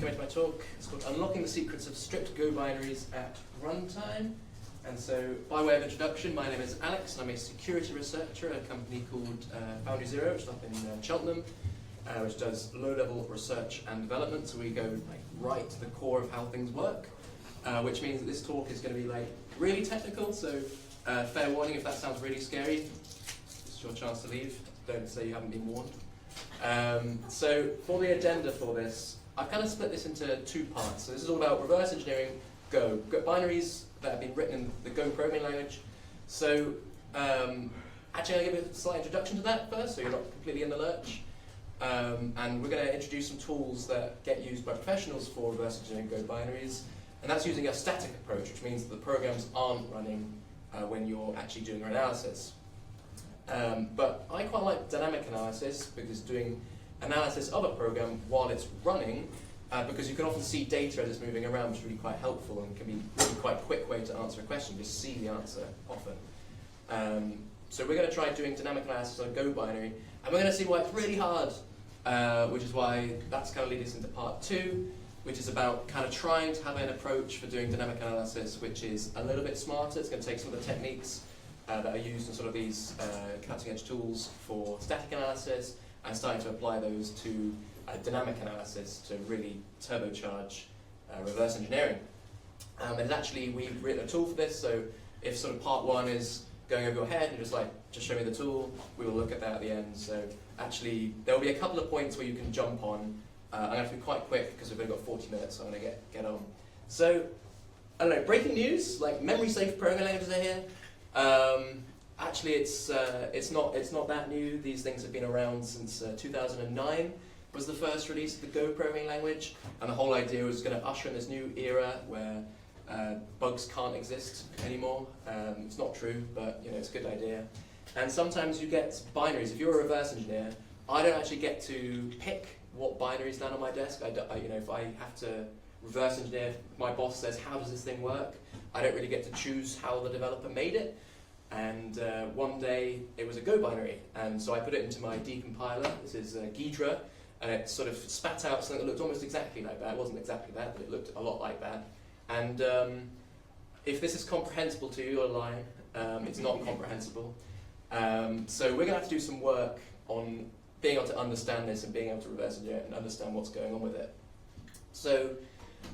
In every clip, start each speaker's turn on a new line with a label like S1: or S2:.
S1: coming to my talk. It's called Unlocking the Secrets of Strict Go Binaries at Runtime. And so, by way of introduction, my name is Alex, and I'm a security researcher at a company called Foundry Zero, which is up in Cheltenham, which does low-level research and development. So we go right to the core of how things work, which means that this talk is going to be really technical. So, fair warning if that sounds really scary. It's your chance to leave. Don't say you haven't been warned. So for the agenda for this, I've kind of split this into two parts. So this is all about reverse engineering Go binaries that have been written in the Go programming language. So actually I'll give a slight introduction to that first, so you're not completely in the lurch. And we're going to introduce some tools that get used by professionals for reverse engineering Go binaries. And that's using a static approach, which means that the programs aren't running when you're actually doing your analysis. But I quite like dynamic analysis, because doing analysis of a program while it's running, because you can often see data as it's moving around, which is really quite helpful and can be really quite a quick way to answer a question, just see the answer often. So we're going to try doing dynamic analysis on a Go binary, and we're going to see why it's really hard, which is why that's kind of leading us into part two, which is about kind of trying to have an approach for doing dynamic analysis which is a little bit smarter. It's going to take some of the techniques that are used in sort of these cutting-edge tools for static analysis and starting to apply those to dynamic analysis to really turbocharge reverse engineering. And actually, we've written a tool for this, so if sort of part one is going over your head and you're just show me the tool, we will look at that at the end. So actually, there will be a couple of points where you can jump on. I'm going to have to be quite quick because we've only got 40 minutes, so I'm going to get on. So, I don't know, breaking news, memory-safe programming languages are here. Actually, it's not that new. These things have been around since 2009 was the first release of the Go programming language, and the whole idea was going to usher in this new era where bugs can't exist anymore. It's not true, but it's a good idea. And sometimes you get binaries. If you're a reverse engineer, I don't actually get to pick what binaries land on my desk. If I have to reverse engineer, my boss says, "How does this thing work?" I don't really get to choose how the developer made it. And one day it was a Go binary, and so I put it into my decompiler. This is Ghidra, and it sort of spat out something that looked almost exactly like that. It wasn't exactly that, but it looked a lot like that. And if this is comprehensible to you, you're lying. It's not comprehensible. So we're going to have to do some work on being able to understand this and being able to reverse engineer it and understand what's going on with it. So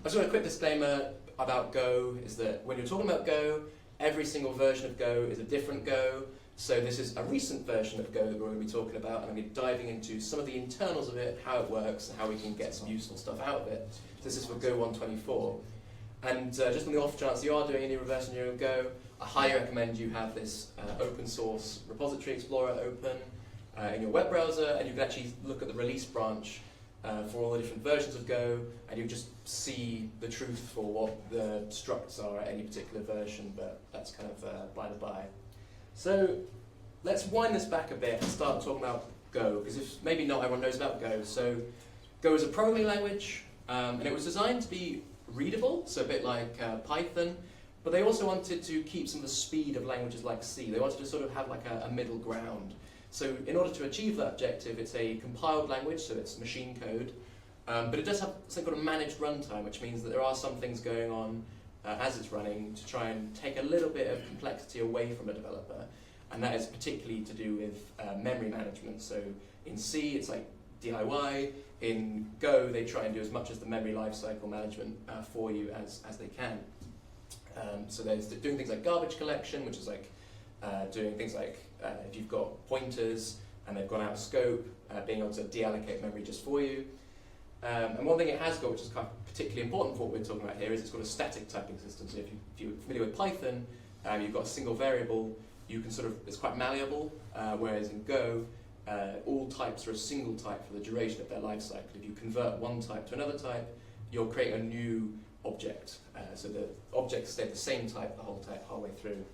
S1: I just want a quick disclaimer about Go, is that when you're talking about Go, every single version of Go is a different Go. So this is a recent version of Go that we're going to be talking about, and I'm going to be diving into some of the internals of it, how it works, and how we can get some useful stuff out of it. So this is for Go 124. And just on the off chance you are doing any reverse engineering of Go, I highly recommend you have this open source repository explorer open in your web browser, and you can actually look at the release branch for all the different versions of Go, and you just see the truth for what the structs are at any particular version, but that's kind of by the by. So let's wind this back a bit and start talking about Go, because maybe not everyone knows about Go. So Go is a programming language, and it was designed to be readable, so a bit like Python, but they also wanted to keep some of the speed of languages like C. They wanted to sort of have a middle ground. So in order to achieve that objective, it's a compiled language, so it's machine code, but it does have something called a managed runtime, which means that there are some things going on as it's running to try and take a little bit of complexity away from a developer, and that is particularly to do with memory management. So in C, it's like DIY. In Go, they try and do as much as the memory lifecycle management for you as they can. So there's doing things like garbage collection, which is doing things like if you've got pointers and they've gone out of scope, being able to deallocate memory just for you. And one thing it has got, which is kind of particularly important for what we're talking about here, is it's got a static typing system. So if you're familiar with Python, you've got a single variable, you can it's quite malleable, whereas in Go, all types are a single type for the duration of their life cycle. If you convert one type to another type, you'll create a new object. So the objects stay the same type the whole way through.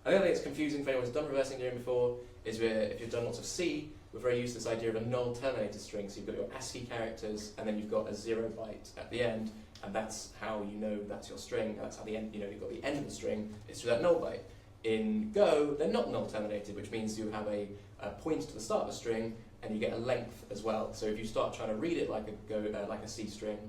S1: The other thing that's confusing for anyone who's done reverse engineering before is if you've done lots of C, we're very used to this idea of a null terminated string. So you've got your ASCII characters, and then you've got a 0 byte at the end, and that's how you know that's your string. That's how the end, you've got the end of the string is through that null byte. In Go, they're not null terminated, which means you have a point to the start of a string, and you get a length as well. So if you start trying to read it like a C string,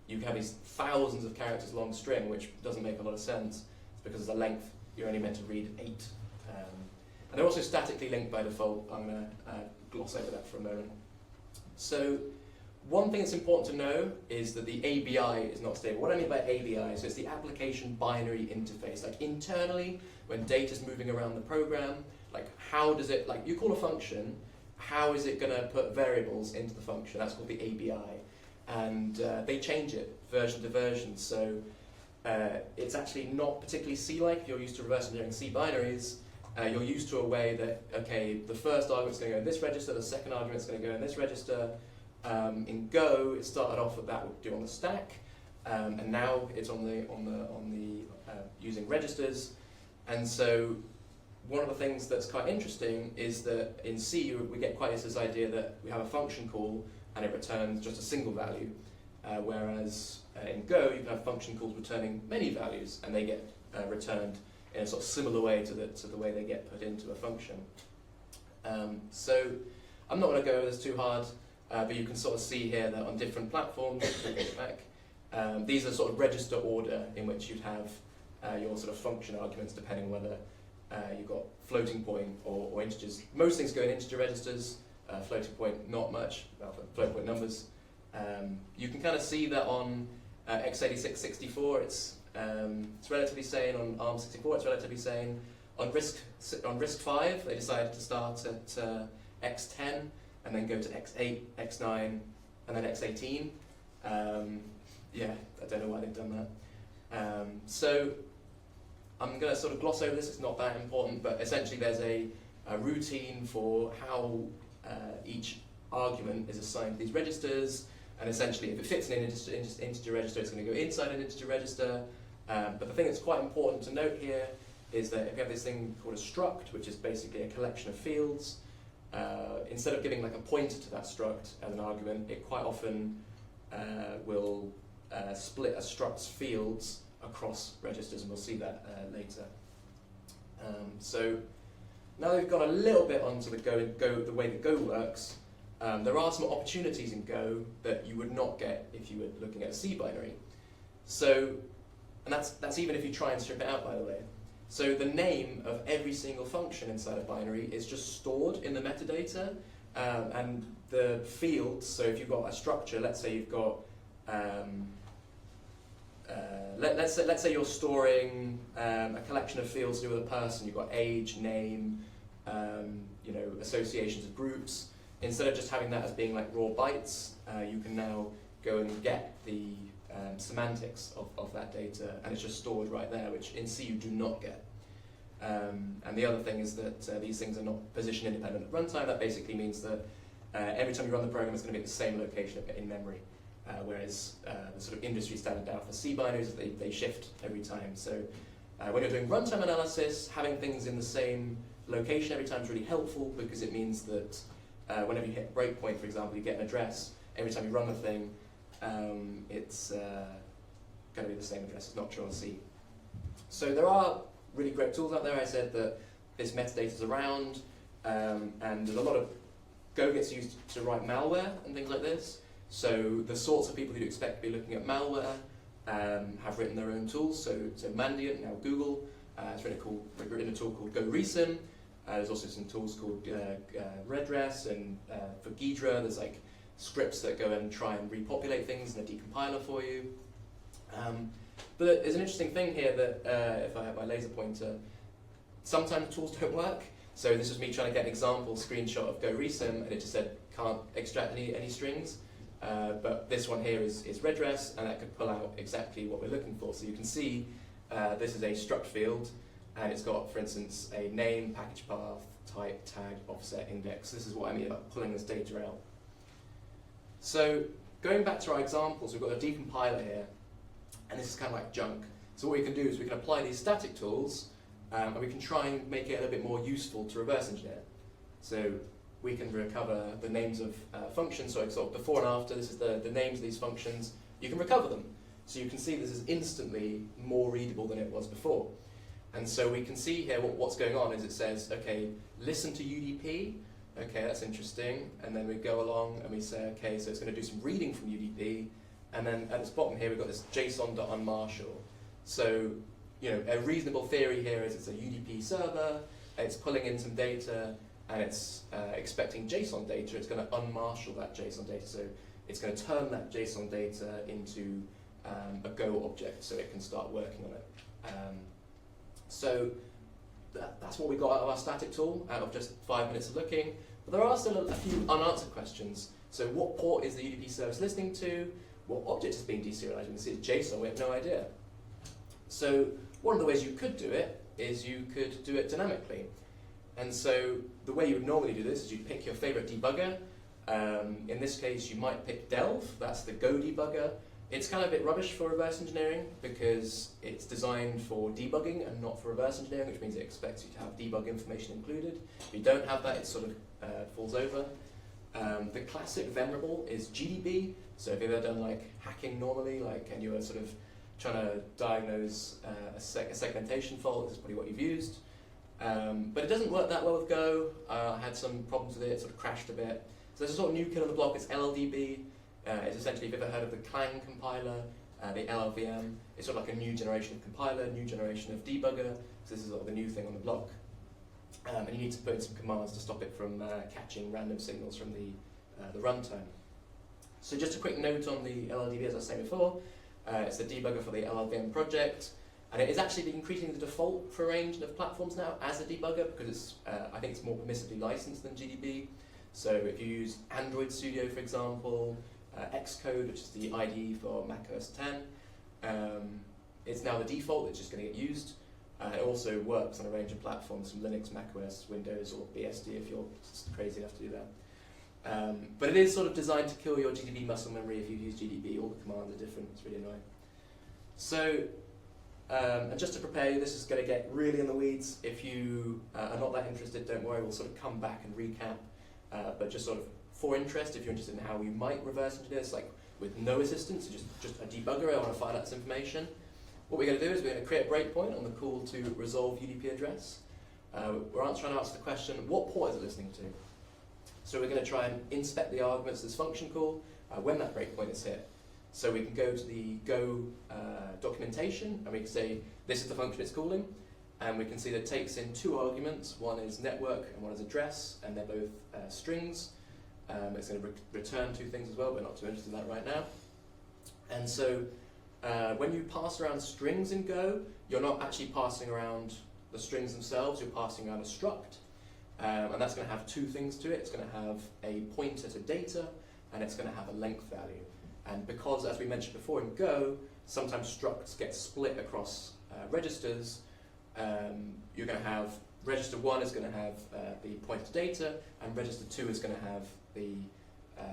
S1: you can have these thousands of characters long string, which doesn't make a lot of sense. It's because of the length, you're only meant to read 8. And they're also statically linked by default. I'm going to gloss over that for a moment. So one thing that's important to know is that the ABI is not stable. What I mean by ABI, so it's the application binary interface. Like internally, when data's moving around the program, like how does it, like you call a function, how is it going to put variables into the function? That's called the ABI. And they change it version to version. So it's actually not particularly C-like. If you're used to reverse engineering C binaries, you're used to a way that, okay, the first argument's going to go in this register, the second argument's going to go in this register. In Go, it started off with that would do on the stack, and now it's on the using registers. And so one of the things that's quite interesting is that in C we get quite this idea that we have a function call and it returns just a single value, whereas in Go you can have function calls returning many values and they get returned in a sort of similar way to the way they get put into a function. So I'm not going to go over this too hard. But you can sort of see here that on different platforms, these are sort of register order in which you'd have your sort of function arguments depending whether you've got floating point or integers. Most things go in integer registers, floating point not much, well, floating point numbers. You can kind of see that on x86 64 it's relatively sane, on ARM 64 it's relatively sane. On RISC-V they decided to start at x10 and then go to x8, x9, and then x18. Yeah, I don't know why they've done that. So I'm going to sort of gloss over this, it's not that important, but essentially there's a routine for how each argument is assigned to these registers, and essentially if it fits in an integer register, it's going to go inside an integer register. But the thing that's quite important to note here is that if you have this thing called a struct, which is basically a collection of fields, instead of giving like a pointer to that struct as an argument, it quite often will split a struct's fields across registers, and we'll see that later. So now that we've got a little bit onto the way that Go works, there are some opportunities in Go that you would not get if you were looking at a C binary. So, and that's even if you try and strip it out, by the way. So the name of every single function inside a binary is just stored in the metadata, and the fields, so if you've got a structure, let's say you've got, let's say you're storing a collection of fields to do with a person, you've got age, name, associations of groups. Instead of just having that as being like raw bytes, you can now go and get the semantics of that data, and it's just stored right there, which in C you do not get. And the other thing is that these things are not position independent at runtime. That basically means that every time you run the program, it's going to be at the same location in memory, whereas the sort of industry standard now for C binaries, they shift every time. So when you're doing runtime analysis, having things in the same location every time is really helpful, because it means that whenever you hit a breakpoint, for example, you get an address. Every time you run the thing, it's going to be the same address. It's not true on C. So there are really great tools out there. I said that this metadata is around, and there's a lot of Go gets used to write malware and things like this. So the sorts of people who you'd expect to be looking at malware have written their own tools. So Mandiant, now Google, has written a tool called GoReSym. There's also some tools called Redress, and for Ghidra, there's like scripts that go and try and repopulate things in a decompiler for you. But there's an interesting thing here that if I have my laser pointer, sometimes tools don't work. So this was me trying to get an example screenshot of GoReSym, and it just said can't extract any strings. But this one here is Redress, and that could pull out exactly what we're looking for. So you can see this is a struct field, and it's got, for instance, a name, package path, type, tag, offset, index. This is what I mean about pulling this data out. So going back to our examples, we've got a decompiler here, and this is kind of like junk. So what we can do is we can apply these static tools, and we can try and make it a little bit more useful to reverse engineer. So we can recover the names of functions, so sort of before and after, this is the names of these functions. You can recover them. So you can see this is instantly more readable than it was before. And so we can see here what's going on is it says, okay, listen to UDP. Okay, that's interesting. And then we go along and we say, okay, so it's going to do some reading from UDP. And then at this bottom here, we've got this JSON.unmarshal. So, a reasonable theory here is it's a UDP server, it's pulling in some data, and it's expecting JSON data. It's going to unmarshal that JSON data. So it's going to turn that JSON data into a Go object so it can start working on it. So that's what we got out of our static tool, out of just 5 minutes of looking. But there are still a few unanswered questions. So what port is the UDP service listening to? What object is being deserialized? You can see it's JSON, we have no idea. So one of the ways you could do it is you could do it dynamically. And so the way you would normally do this is you'd pick your favorite debugger. In this case, you might pick Delve, that's the Go debugger. It's kind of a bit rubbish for reverse engineering because it's designed for debugging and not for reverse engineering, which means it expects you to have debug information included. If you don't have that, it sort of falls over. The classic venerable is GDB. So if you've ever done like hacking normally, and you were sort of trying to diagnose a segmentation fault, this is probably what you've used. But it doesn't work that well with Go. I had some problems with it, it sort of crashed a bit. So there's a sort of new kid on the block, it's LLDB. It's essentially, if you've ever heard of the Clang compiler, the LLVM, it's sort of like a new generation of compiler, new generation of debugger. So this is sort of the new thing on the block. And you need to put in some commands to stop it from catching random signals from the runtime. So just a quick note on the LLDB, as I was saying before, it's the debugger for the LLVM project. And it is actually increasing the default for a range of platforms now as a debugger because it's, I think it's more permissively licensed than GDB. So if you use Android Studio, for example, Xcode, which is the IDE for macOS 10, it's now the default, it's just going to get used. It also works on a range of platforms from Linux, macOS, Windows, or BSD if you're crazy enough to do that. But it is sort of designed to kill your GDB muscle memory if you use GDB. All the commands are different, it's really annoying. So, and just to prepare you, this is going to get really in the weeds. If you are not that interested, don't worry, we'll sort of come back and recap. But just sort of for interest, if you're interested in how you might reverse engineer this, like with no assistance, just a debugger, I want to find out this information. What we're going to do is we're going to create a breakpoint on the call to resolve UDP address. We're trying to answer the question, what port is it listening to? So we're going to try and inspect the arguments of this function call when that breakpoint is hit. So we can go to the Go documentation and we can say, this is the function it's calling. And we can see that it takes in two arguments. One is network and one is address, and they're both strings. It's going to return two things as well, but not too interested in that right now. And so when you pass around strings in Go, you're not actually passing around the strings themselves, you're passing around a struct. And that's going to have two things to it. It's going to have a pointer to data, and it's going to have a length value. And because, as we mentioned before in Go, sometimes structs get split across registers, you're going to have register 1 is going to have the pointer to data, and register 2 is going to have the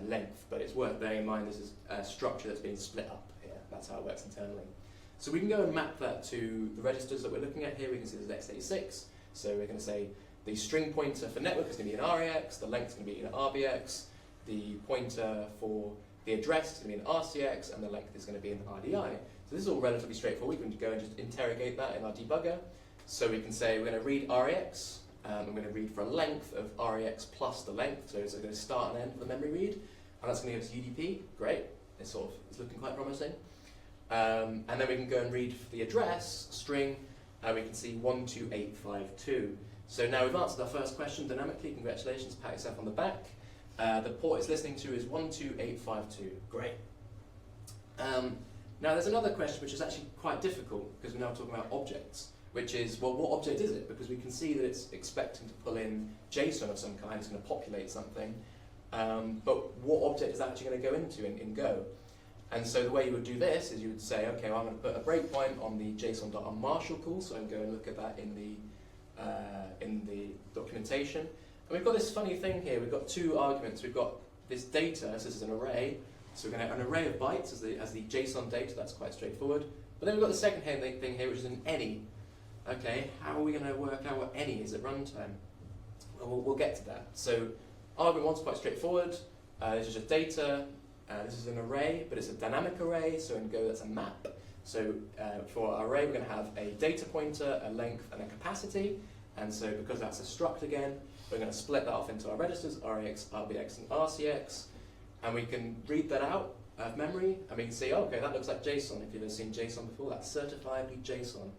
S1: length. But it's worth bearing in mind this is a structure that's being split up here. That's how it works internally. So we can go and map that to the registers that we're looking at here. We can see there's x86. So we're going to say the string pointer for network is going to be an REX, the length is going to be an RBX, the pointer for the address is going to be an RCX, and the length is going to be an RDI. So this is all relatively straightforward. We can go and just interrogate that in our debugger. So we can say we're going to read REX, I'm going to read for a length of REX plus the length, so it's going to start and end for the memory read, and that's going to give us UDP. Great, it's looking quite promising. And then we can go and read for the address string, we can see 12852. So now we've answered our first question dynamically. Congratulations, pat yourself on the back. The port it's listening to is 12852. Great. Now there's another question which is actually quite difficult because we're now talking about objects, which is, well, what object is it? Because we can see that it's expecting to pull in JSON of some kind, it's going to populate something, but what object is that actually going to go into in Go? And so the way you would do this is you would say, okay, well, I'm going to put a breakpoint on the JSON.unmarshal call, so I can go and look at that in the documentation. And we've got this funny thing here, we've got two arguments. We've got this data, so this is an array, so we're going to have an array of bytes as the JSON data, that's quite straightforward. But then we've got the second thing here, which is an any. Okay, how are we going to work out what any is at runtime? Well, we'll get to that. So argument 1's quite straightforward. This is just data. This is an array, but it's a dynamic array, so in Go that's a map. So for our array, we're going to have a data pointer, a length, and a capacity. And so because that's a struct again, we're going to split that off into our registers, REX, RBX, and RCX. And we can read that out of memory, and we can see, okay, that looks like JSON. If you've ever seen JSON before, that's certifiably JSON.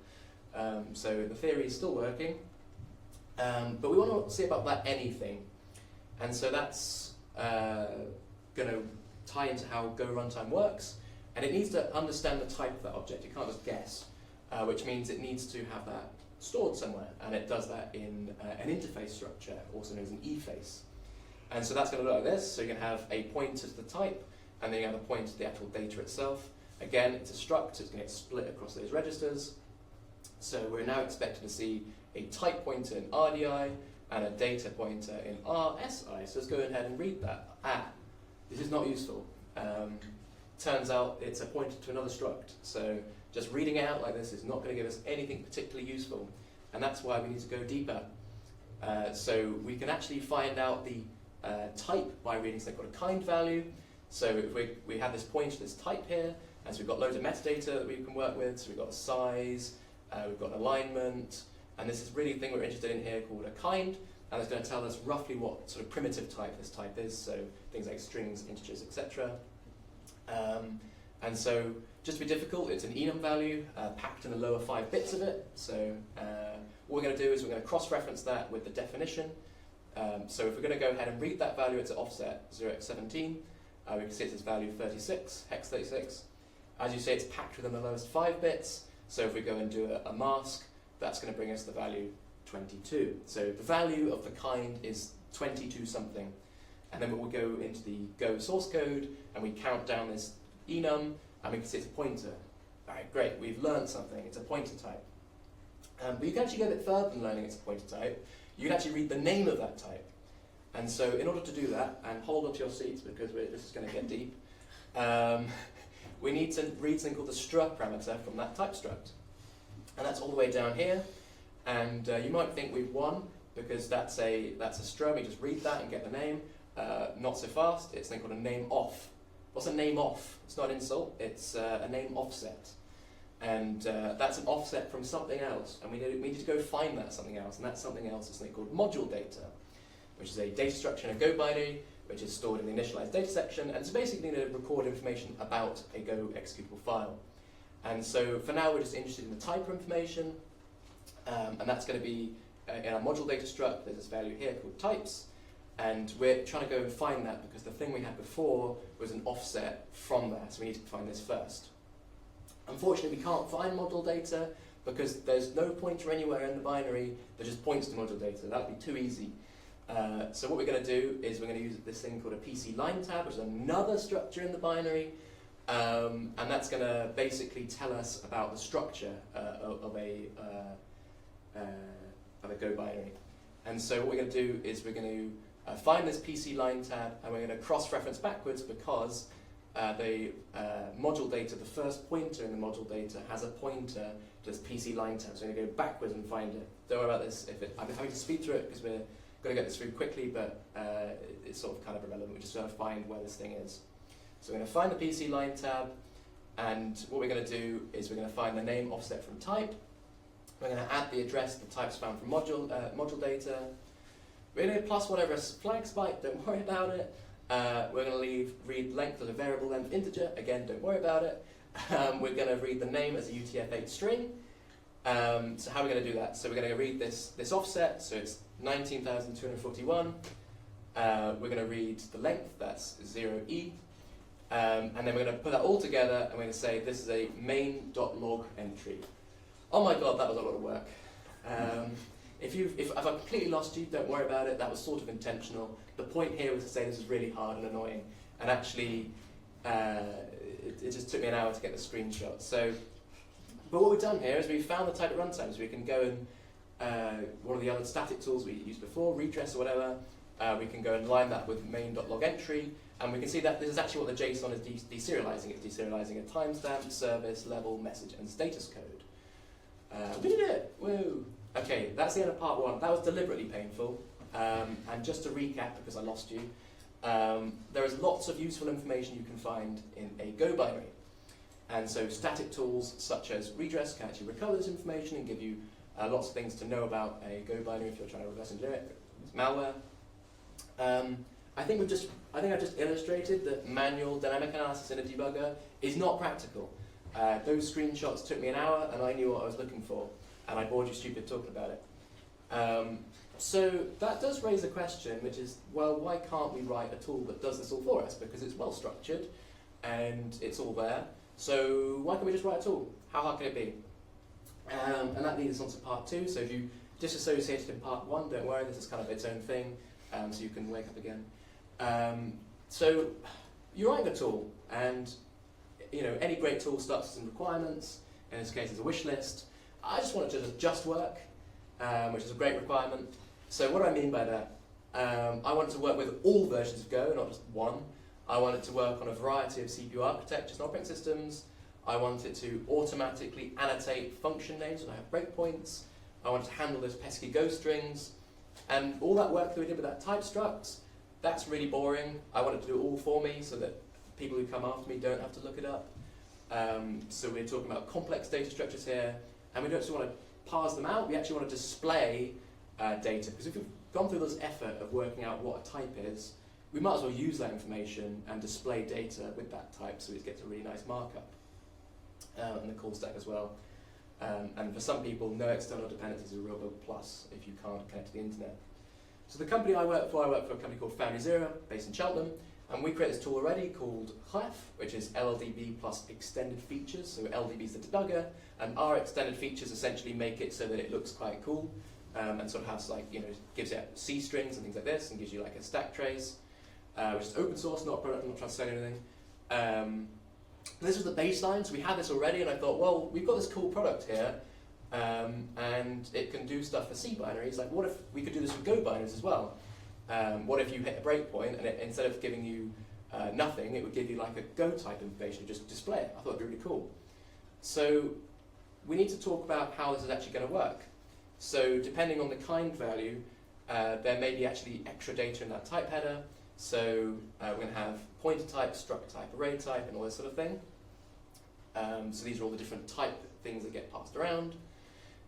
S1: So the theory is still working, but we want to see about that anything. And so that's going to tie into how Go runtime works, and it needs to understand the type of that object. It can't just guess, which means it needs to have that stored somewhere, and it does that in an interface structure, also known as an eFace. And so that's going to look like this. So you can have a pointer to the type, and then you have a pointer to the actual data itself. Again, it's a struct, so it's going to get split across those registers. So we're now expecting to see a type pointer in RDI and a data pointer in RSI. So let's go ahead and read that. This is not useful. Turns out it's a pointer to another struct. So just reading it out like this is not going to give us anything particularly useful. And that's why we need to go deeper. So we can actually find out the type by reading something called a kind value. So if we have this pointer to this type here, and so we've got loads of metadata that we can work with. So we've got a size, we've got an alignment, and this is really the thing we're interested in here called a kind, and it's going to tell us roughly what sort of primitive type this type is, so things like strings, integers, etc. And so, just to be difficult, it's an enum value packed in the lower 5 bits of it. So what we're going to do is we're going to cross-reference that with the definition. So if we're going to go ahead and read that value, it's at offset 0x17. We can see it's this value 36, hex 36. As you say, it's packed within the lowest 5 bits. So if we go and do a mask, that's going to bring us the value 22. So the value of the kind is 22 something. And then we'll go into the Go source code and we count down this enum and we can see it's a pointer. All right, great, we've learned something, it's a pointer type. But you can actually go a bit further than learning it's a pointer type. You can actually read the name of that type. And so in order to do that, and hold onto your seats because this is going to get deep, we need to read something called the struct parameter from that type struct. And that's all the way down here. And you might think we've won because that's a strum, you just read that and get the name. Not so fast, it's something called a name off. What's a name off? It's not an insult, it's a name offset. And that's an offset from something else. And we need to go find that something else. And that something else is something called module data, which is a data structure in a Go binary, which is stored in the initialized data section. And it's basically going to record information about a Go executable file. And so for now, we're just interested in the type of information. And that's going to be in our module data struct, there's this value here called types. And we're trying to go and find that because the thing we had before was an offset from there. So we need to find this first. Unfortunately, we can't find module data because there's no pointer anywhere in the binary that just points to module data. That would be too easy. So what we're going to do is we're going to use this thing called a PC line tab, which is another structure in the binary. And that's going to basically tell us about the structure of a Go binary. And so what we're going to do is we're going to find this PC line tab and we're going to cross-reference backwards because the module data, the first pointer in the module data has a pointer to this PC line tab. So we're going to go backwards and find it. Don't worry about this. I'm having to speed through it because we're going to get this through quickly, but it's sort of kind of irrelevant. We just got to find where this thing is. So we're going to find the PC line tab, and what we're going to do is we're going to find the name offset from type. We're going to add the address the types found from module data. We're going to plus whatever flag spike, don't worry about it. We're going to read length as a variable length integer, again, don't worry about it. We're going to read the name as a UTF-8 string. So how are we going to do that? So we're going to read this offset, so it's 19,241. We're going to read the length, that's 0e. And then we're going to put that all together and we're going to say this is a main.log entry. Oh my god, that was a lot of work. If I've completely lost you, don't worry about it. That was sort of intentional. The point here was to say this is really hard and annoying. And actually, it just took me an hour to get the screenshot. But what we've done here is we've found the type at runtime. So we can go and, one of the other static tools we used before, redress or whatever, we can go and line that with main.log entry. And we can see that this is actually what the JSON is deserializing. It's deserializing a timestamp, service, level, message, and status code. We did it! Woo! Okay, that's the end of part 1. That was deliberately painful. And just to recap, because I lost you, there is lots of useful information you can find in a Go binary. And so static tools such as redress can actually recover this information and give you lots of things to know about a Go binary if you're trying to reverse engineer it. It's malware. I think I just illustrated that manual dynamic analysis in a debugger is not practical. Those screenshots took me an hour, and I knew what I was looking for, and I bored you stupid talking about it. So that does raise a question, which is, well, why can't we write a tool that does this all for us? Because it's well structured, and it's all there. So why can't we just write a tool? How hard can it be? And that leads us on to part 2. So if you disassociated in part 1, don't worry, this is kind of its own thing, so you can wake up again. So you're writing a tool, and any great tool starts with some requirements. In this case, it's a wish list. I just want it to just work, which is a great requirement. So what do I mean by that? I want it to work with all versions of Go, not just one. I want it to work on a variety of CPU architectures and operating systems. I want it to automatically annotate function names when I have breakpoints. I want it to handle those pesky Go strings. And all that work that we did with that type struct, that's really boring. I want it to do it all for me so that people who come after me don't have to look it up. So we're talking about complex data structures here, and we don't just want to parse them out, we actually want to display data. Because if we've gone through this effort of working out what a type is, we might as well use that information and display data with that type so it gets a really nice markup. And the call stack as well. And for some people, no external dependencies is a real big plus if you can't connect to the internet. So the company I work for a company called Foundry Zero, based in Cheltenham, and we create this tool already called HLEF, which is LLDB plus extended features. So LDB is the debugger, and our extended features essentially make it so that it looks quite cool, and sort of has gives it C strings and things like this, and gives you like a stack trace, which is open source, not a product. I'm not trying to sell anything. This was the baseline, so we had this already, and I thought, well, we've got this cool product here, and it can do stuff for C binaries. Like, what if we could do this with Go binaries as well? What if you hit a breakpoint, and instead of giving you nothing, it would give you like a Go type information, just display it. I thought it'd be really cool. So we need to talk about how this is actually going to work. So depending on the kind value, there may be actually extra data in that type header. So we're going to have pointer type, struct type, array type, and all this sort of thing. So these are all the different type things that get passed around.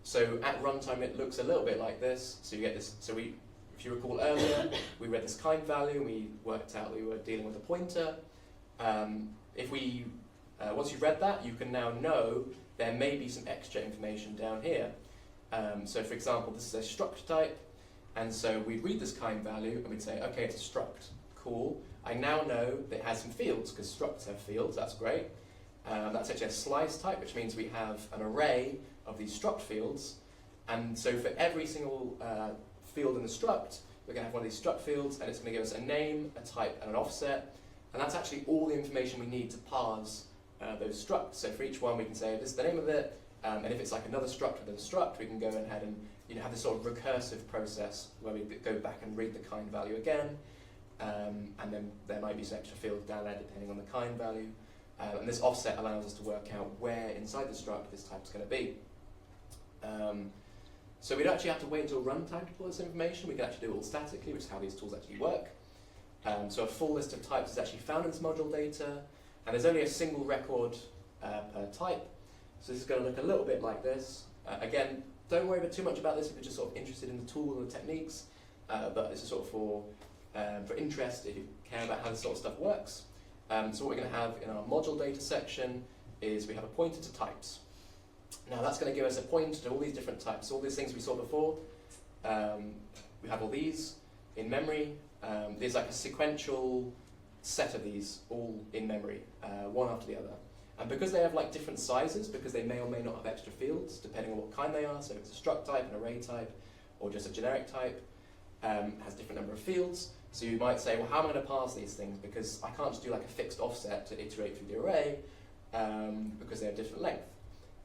S1: So at runtime, it looks a little bit like this. So you get this. So if you recall earlier, we read this kind value, and we worked out we were dealing with a pointer. Once you've read that, you can now know there may be some extra information down here. So for example, this is a struct type. And so we'd read this kind value, and we'd say, okay, it's a struct. Cool. I now know that it has some fields, because structs have fields. That's great. That's actually a slice type, which means we have an array of these struct fields. And so for every single field in the struct, we're going to have one of these struct fields, and it's going to give us a name, a type, and an offset. And that's actually all the information we need to parse those structs. So for each one, we can say, this is the name of it, and if it's like another struct within a struct, we can go ahead and have this sort of recursive process where we go back and read the kind value again, and then there might be some extra fields down there depending on the kind value. And this offset allows us to work out where inside the struct this type is going to be. So we don't actually have to wait until runtime to pull this information. We can actually do it all statically, which is how these tools actually work. So a full list of types is actually found in this module data, and there's only a single record per type. So this is going to look a little bit like this. Again, don't worry too much about this if you're just sort of interested in the tool and the techniques, but this is sort of for interest if you care about how this sort of stuff works. So what we're going to have in our module data section is we have a pointer to types. Now that's going to give us a pointer to all these different types, all these things we saw before. We have all these in memory. There's like a sequential set of these all in memory, one after the other. And because they have like different sizes, because they may or may not have extra fields, depending on what kind they are, so if it's a struct type, an array type, or just a generic type, has different number of fields. So you might say, well, how am I going to parse these things? Because I can't just do like a fixed offset to iterate through the array, because they have different length.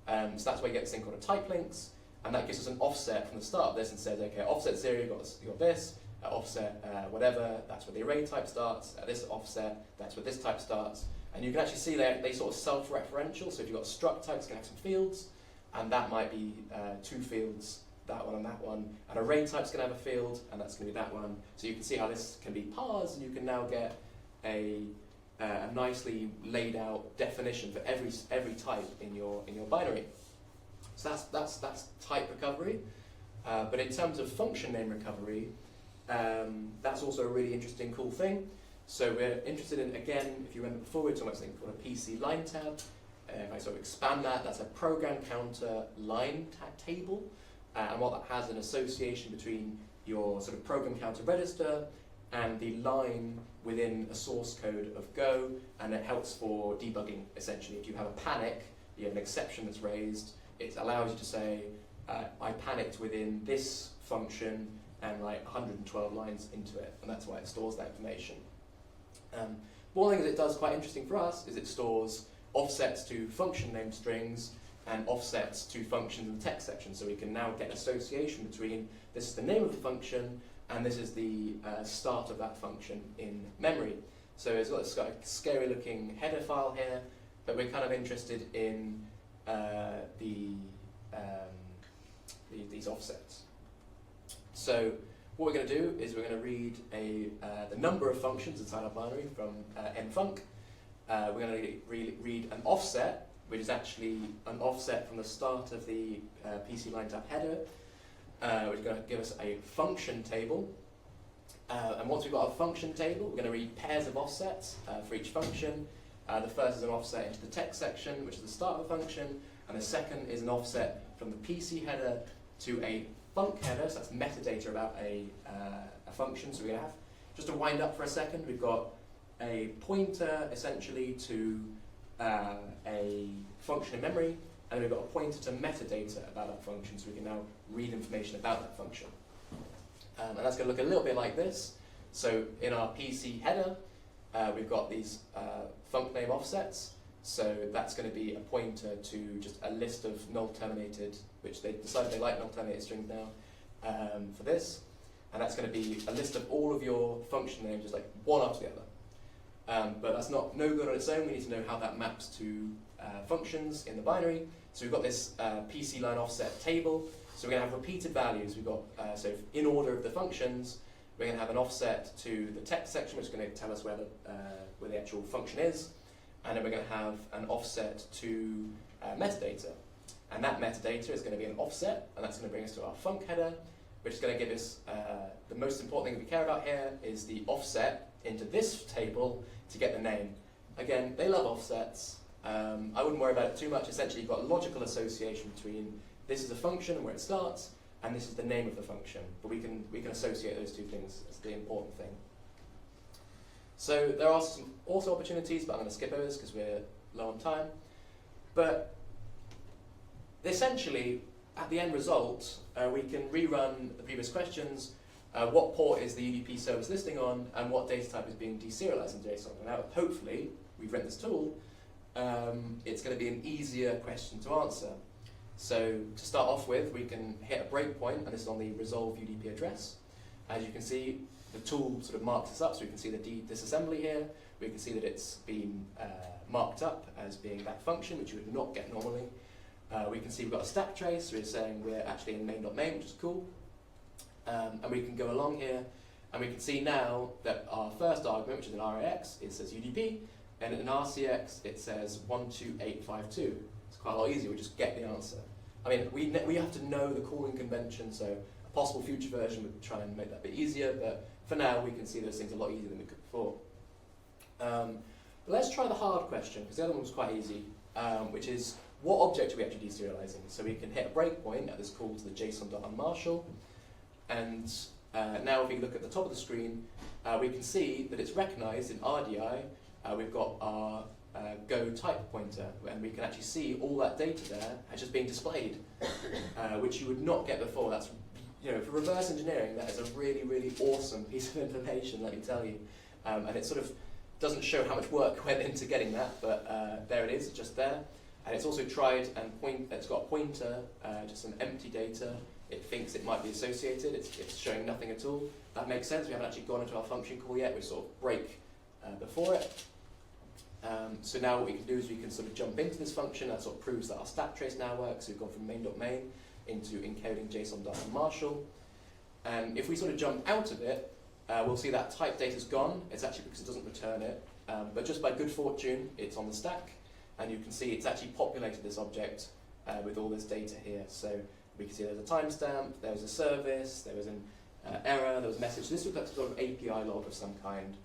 S1: So that's why you get this thing called a type links, and that gives us an offset from the start of this and says, okay, offset 0, you got this, offset whatever, that's where the array type starts, at this offset, that's where this type starts. And you can actually see they sort of self-referential, so if you've got struct types, you can have some fields, and that might be 2 fields, that one and that one. An array type's going to have a field, and that's going to be that one. So you can see how this can be parsed, and you can now get a nicely laid out definition for every type in your binary. So that's type recovery. But in terms of function name recovery, That's also a really interesting, cool thing. So we're interested in, again, if you remember before, we were talking about something called a PC line tab. If I sort of expand that, that's a program counter line table. And what that has an association between your sort of program counter register and the line within a source code of Go, and it helps for debugging, essentially. If you have a panic, you have an exception that's raised, it allows you to say, I panicked within this function and like 112 lines into it, and that's why it stores that information. One thing that it does quite interesting for us is it stores offsets to function name strings and offsets to functions in the text section, so we can now get an association between this is the name of the function and this is the start of that function in memory. So it's got a scary looking header file here, but we're kind of interested in these offsets. So what we're going to do is we're going to read the number of functions inside our binary from mfunc. We're going to read an offset, which is actually an offset from the start of the PC line tab header, which is going to give us a function table. And once we've got our function table, we're going to read pairs of offsets for each function. The first is an offset into the text section, which is the start of the function, and the second is an offset from the PC header to a func header, so that's metadata about a function. So we're going to have, just to wind up for a second, we've got a pointer essentially to a function in memory, and then we've got a pointer to metadata about that function, so we can now read information about that function. And that's going to look a little bit like this. So in our PC header, we've got these func name offsets. So that's going to be a pointer to just a list of null terminated, which they decided they like null terminated strings now for this. And that's going to be a list of all of your function names, just like one after the other. But that's no good on its own. We need to know how that maps to functions in the binary. So we've got this PC line offset table. So we're going to have repeated values. We've got, so in order of the functions, we're going to have an offset to the text section, which is going to tell us where the actual function is. And then we're going to have an offset to metadata. And that metadata is going to be an offset, and that's going to bring us to our func header, which is going to give us, the most important thing that we care about here is the offset into this table to get the name. Again, they love offsets. I wouldn't worry about it too much. Essentially, you've got a logical association between this is a function and where it starts, and this is the name of the function. But we can associate those two things as the important thing. So there are some also opportunities, but I'm going to skip over this because we're low on time. But essentially, at the end result, we can rerun the previous questions. What port is the UDP service listing on, and what data type is being deserialized in JSON? And now, hopefully, we've written this tool. It's going to be an easier question to answer. So to start off with, we can hit a breakpoint, and this is on the resolve UDP address. As you can see, the tool sort of marks this up, so we can see the disassembly here. We can see that it's been marked up as being that function, which you would not get normally. We can see we've got a stack trace, so it's saying we're actually in main.main, which is cool. And we can go along here, and we can see now that our first argument, which is an RAX, it says UDP, and in RCX it says 12852. It's quite a lot easier, we just get the answer. I mean, we have to know the calling convention, so a possible future version would try and make that a bit easier, but for now we can see those things a lot easier than we could before. But let's try the hard question, because the other one was quite easy, which is what object are we actually deserializing? So we can hit a breakpoint at this call to the JSON.unmarshal, and now if we look at the top of the screen, we can see that it's recognized in RDI. We've got our Go type pointer, and we can actually see all that data there as just being displayed, which you would not get before. That's, for reverse engineering, that is a really, really awesome piece of information, let me tell you. And it sort of doesn't show how much work went into getting that, but there it is, just there. And it's also tried and it's got a pointer, just some empty data. It thinks it might be associated. It's showing nothing at all. That makes sense. We haven't actually gone into our function call yet. We sort of break before it. So now what we can do is we can sort of jump into this function. That sort of proves that our stack trace now works. So we've gone from main.main into encoding JSON.unmarshal. And if we sort of jump out of it, we'll see that type data's gone. It's actually because it doesn't return it. But just by good fortune, it's on the stack. And you can see it's actually populated this object with all this data here. So we can see there's a timestamp, there was a service, there was error, there was a message. This looks like sort of API log of some kind.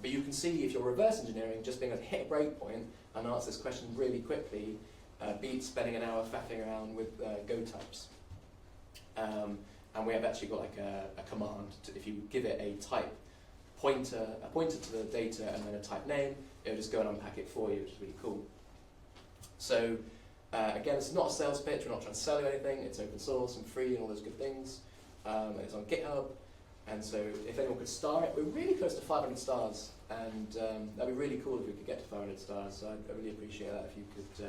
S1: But you can see if you're reverse engineering, just being able to hit a breakpoint and answer this question really quickly beats spending an hour faffing around with Go types. And we have actually got like a command. If you give it a type pointer to the data and then a type name, it'll just go and unpack it for you, which is really cool. So again, it's not a sales pitch. We're not trying to sell you anything. It's open source and free and all those good things. And it's on GitHub. And so if anyone could star it, we're really close to 500 stars. And that'd be really cool if we could get to 500 stars. So I'd really appreciate that if you could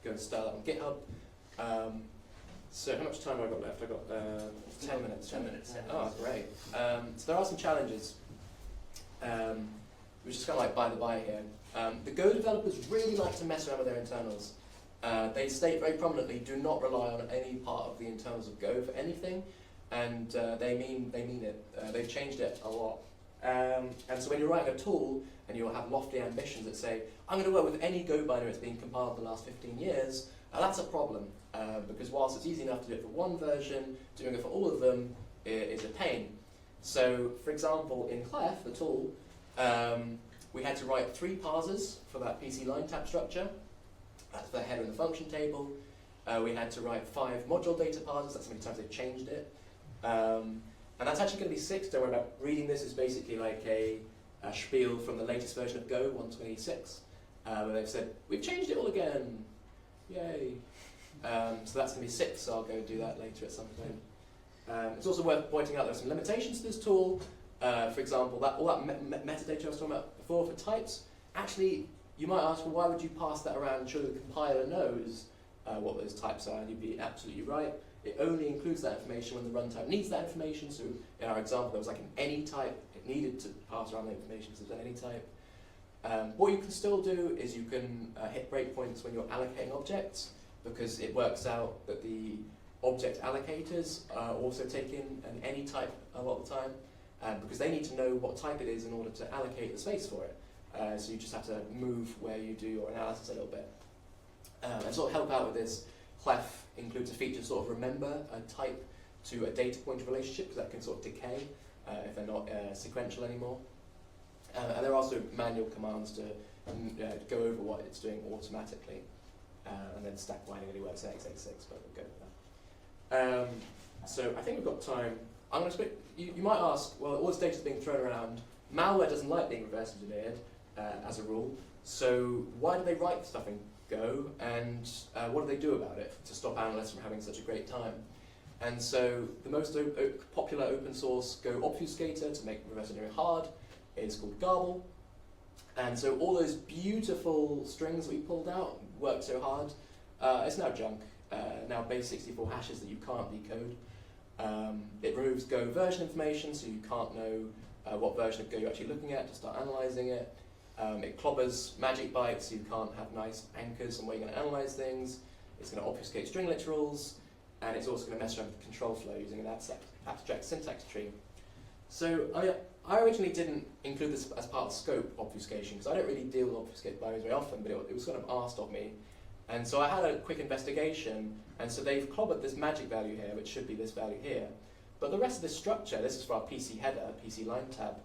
S1: go and star that on GitHub. So how much time have I got left? I've got 10 minutes.
S2: 10 minutes. Yeah.
S1: Oh, great. So there are some challenges, which is kind of like by the by here. The Go developers really like to mess around with their internals. They state very prominently, do not rely on any part of the internals of Go for anything, and they mean it. They've changed it a lot. And so when you're writing a tool and you'll have lofty ambitions that say, I'm going to work with any Go binary that's been compiled the last 15 years, that's a problem, because whilst it's easy enough to do it for one version, doing it for all of them is a pain. So, for example, in Clef, the tool, we had to write 3 parsers for that PC line tab structure. That's the header and the function table. We had to write 5 module data parsers. That's how many times they've changed it. And that's actually going to be 6. Don't worry about reading this. It's basically like a spiel from the latest version of Go, 126, where they've said, we've changed it all again. Yay. So that's going to be 6, so I'll go do that later at some point. It's also worth pointing out there are some limitations to this tool. For example, all that metadata I was talking about before for types, actually, you might ask, well, why would you pass that around? Surely the compiler knows what those types are, and you'd be absolutely right. It only includes that information when the runtime needs that information. So in our example, there was like an any type. It needed to pass around the information because there's an any type. What you can still do is you can hit breakpoints when you're allocating objects, because it works out that the object allocators also take in an any type a lot of the time, because they need to know what type it is in order to allocate the space for it. So you just have to move where you do your analysis a little bit. And sort of help out with this, Clef includes a feature to sort of remember a type to a data pointer relationship, because that can sort of decay if they're not sequential anymore. And there are also manual commands to go over what it's doing automatically. And then stack binding only works at x86, but we'll go with that. So I think we've got time. I'm going to speak. You might ask, well, all this data is being thrown around. Malware doesn't like being reverse engineered as a rule. So why do they write stuff in Go, and what do they do about it to stop analysts from having such a great time? And so the most popular open source Go obfuscator to make reverse engineering hard is called Garble. And so all those beautiful strings we pulled out worked so hard. It's now junk. Now base 64 hashes that you can't decode. It removes Go version information, so you can't know what version of Go you're actually looking at to start analyzing it. It clobbers magic bytes, so you can't have nice anchors on where you're going to analyze things. It's going to obfuscate string literals, and it's also going to mess around with the control flow using an abstract syntax tree. So I originally didn't include this as part of scope obfuscation, because I don't really deal with obfuscated binaries very often, but it was kind of asked of me. And so I had a quick investigation, and so they've clobbered this magic value here, which should be this value here. But the rest of this structure, this is for our PC header, PC line tab,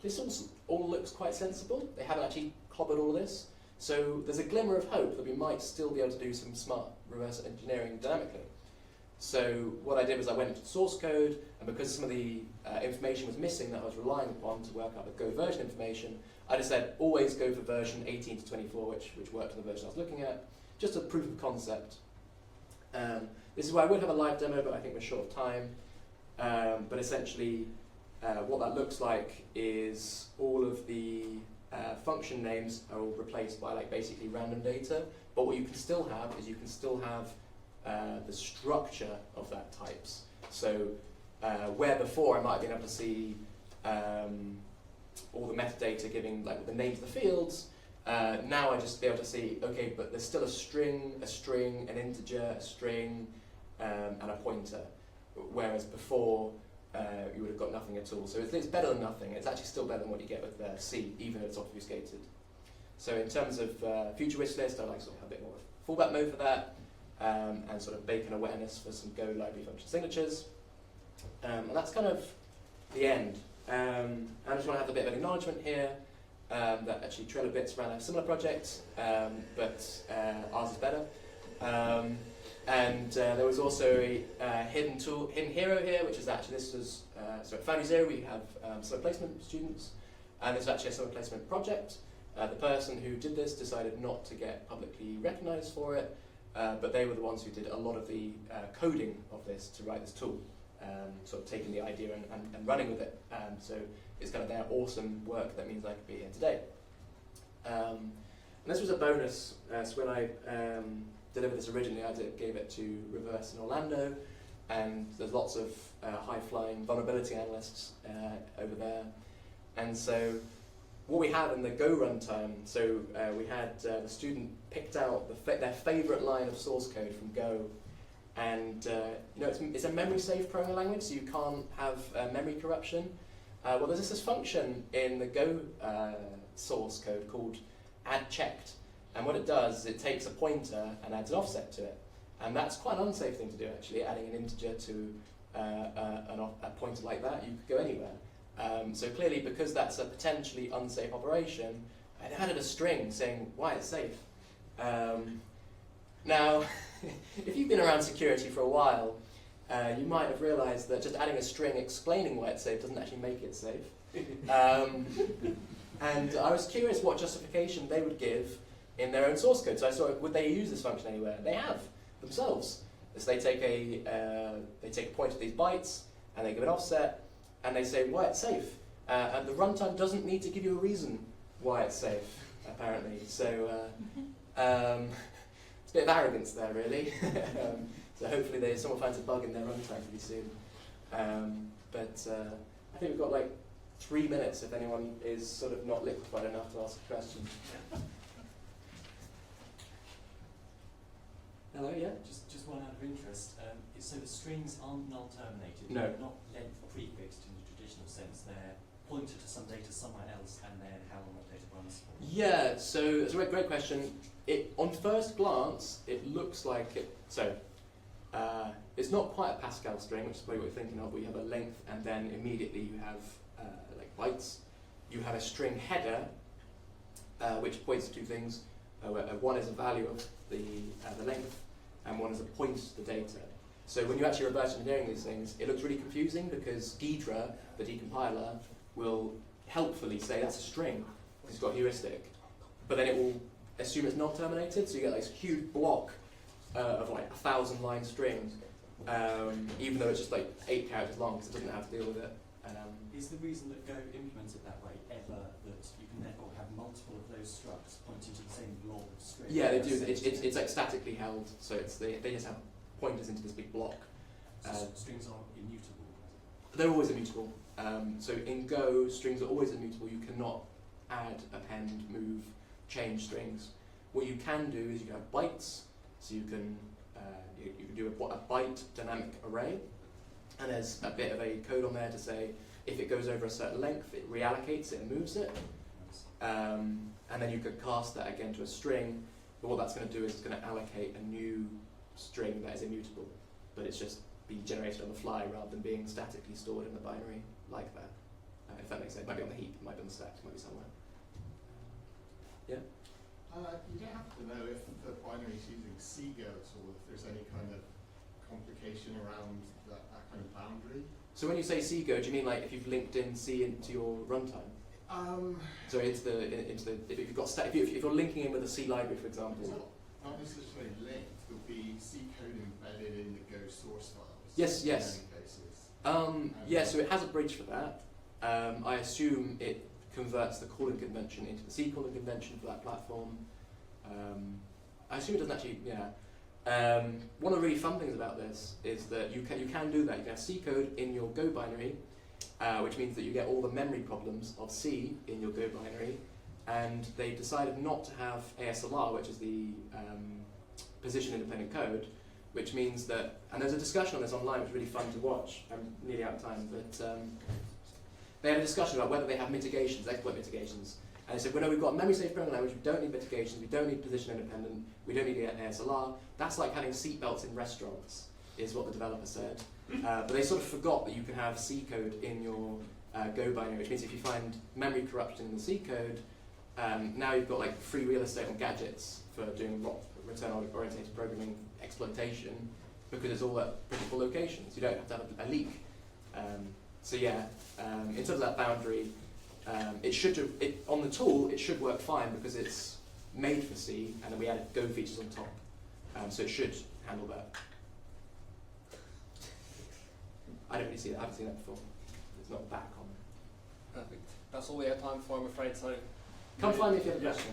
S1: this all looks quite sensible. They haven't actually clobbered all this. So there's a glimmer of hope that we might still be able to do some smart reverse engineering dynamically. So what I did was I went into the source code, and because some of the information was missing that I was relying upon to work out the Go version information, I just said always go for version 18 to 24, which worked for the version I was looking at. Just a proof of concept. This is where I would have a live demo, but I think we're short of time. But essentially, what that looks like is all of the function names are all replaced by like basically random data. But what you can still have is you can still have the structure of that types. So where before I might have been able to see all the metadata giving like the names of the fields, now I just be able to see, okay, but there's still a string, an integer, a string, and a pointer. Whereas before, you would have got nothing at all. So it's better than nothing. It's actually still better than what you get with C, even if it's obfuscated. So in terms of future wish list, I'd like to sort of have a bit more fallback mode for that, and sort of bake an awareness for some Go library function signatures. And that's kind of the end. I just want to have a bit of an acknowledgement here that actually Trello Bits ran a similar project, but ours is better. There was also a hidden hero here, which is actually, this was, so at Foundry Zero we have summer placement students, and this is actually a summer placement project. The person who did this decided not to get publicly recognised for it, but they were the ones who did a lot of the coding of this to write this tool, sort of taking the idea and running with it. So it's kind of their awesome work that means I could be here today. And this was a bonus, so when I delivered this originally, I gave it to Reverse in Orlando, and there's lots of high-flying vulnerability analysts over there. And so what we had in the Go runtime, so we had the student picked out their favourite line of source code from Go, and you know, it's a memory-safe programming language, so you can't have memory corruption. Well, there's this function in the Go source code called add checked, and what it does is it takes a pointer and adds an offset to it, and that's quite an unsafe thing to do actually, adding an integer to a pointer like that. You could go anywhere. So clearly, because that's a potentially unsafe operation, I added a string saying why it's safe. Now, if you've been around security for a while, you might have realized that just adding a string explaining why it's safe doesn't actually make it safe. And I was curious what justification they would give in their own source code. So I saw, would they use this function anywhere? They have themselves. So they take a point of these bytes and they give an offset and they say why it's safe. And the runtime doesn't need to give you a reason why it's safe, apparently. So it's a bit of arrogance there, really. So hopefully someone finds a bug in their runtime pretty soon. But I think we've got like 3 minutes if anyone is sort of not liquefied enough to ask a question. Hello, yeah?
S2: Just one out of interest. So the strings aren't null terminated?
S1: No.
S2: They're not length prefixed in the traditional sense. They're pointed to some data somewhere else and then how long that data runs for.
S1: Yeah, so it's a great question. On first glance, it looks like it. So it's not quite a Pascal string, which is probably what you're thinking of, where you have a length and then immediately you have like bytes. You have a string header, which points to two things. One is a value of the length, and one is a point to the data. So when you actually reverse engineering these things, it looks really confusing because Ghidra, the decompiler, will helpfully say that's a string because it's got a heuristic, but then it will assume it's not terminated, so you get like this huge block of like 1,000-line strings, even though it's just like 8 characters long because it doesn't know how to deal with it.
S2: Is the reason that Go implements it that way ever that you can therefore have multiple of those structs pointing to the same blob of strings?
S1: Yeah, they do. It's like statically held, so they just have pointers into this big block.
S2: So strings are immutable?
S1: They're always immutable. So in Go, strings are always immutable. You cannot add, append, move, change strings. What you can do is you can have bytes, so you can do a byte dynamic array, and there's a bit of a code on there to say if it goes over a certain length, it reallocates it and moves it. And then you could cast that again to a string, but what that's going to do is it's going to allocate a new string that is immutable, but it's just being generated on the fly rather than being statically stored in the binary like that. If that makes sense. It might be on the heap, it might be on the stack, it might be somewhere. Yeah?
S3: You don't have to know if the binary is using Cgo at all, if there's any kind of complication around that kind of boundary.
S1: So when you say Cgo, do you mean like if you've linked in C into your runtime? So if you're linking in with a C library, for example.
S3: Not necessarily linked, there'll be C code embedded in the Go source files.
S1: Yes,
S3: in
S1: yes.
S3: many cases.
S1: Yeah, so it has a bridge for that. I assume it converts the calling convention into the C calling convention for that platform. I assume it doesn't actually, yeah. One of the really fun things about this is that you can do that. You can have C code in your Go binary, which means that you get all the memory problems of C in your Go binary, and they decided not to have ASLR, which is the position independent code, which means that, and there's a discussion on this online which is really fun to watch. I'm nearly out of time, but they had a discussion about whether they have mitigations, exploit mitigations. And they said, well, no, we've got a memory-safe programming language, we don't need mitigations, we don't need position independent, we don't need ASLR. That's like having seatbelts in restaurants, is what the developer said. But they sort of forgot that you can have C code in your Go binary, which means if you find memory corruption in the C code, now you've got like free real estate on gadgets for doing return-oriented programming exploitation, because it's all at principal locations. You don't have to have a leak. So yeah, in terms of that boundary, on the tool it should work fine because it's made for C, and then we added Go features on top, so it should handle that. I don't really see that. I haven't seen that before. It's not that common.
S4: Perfect. That's all we have time for, I'm afraid. So
S1: come find me if you have a
S2: Yeah.
S1: question.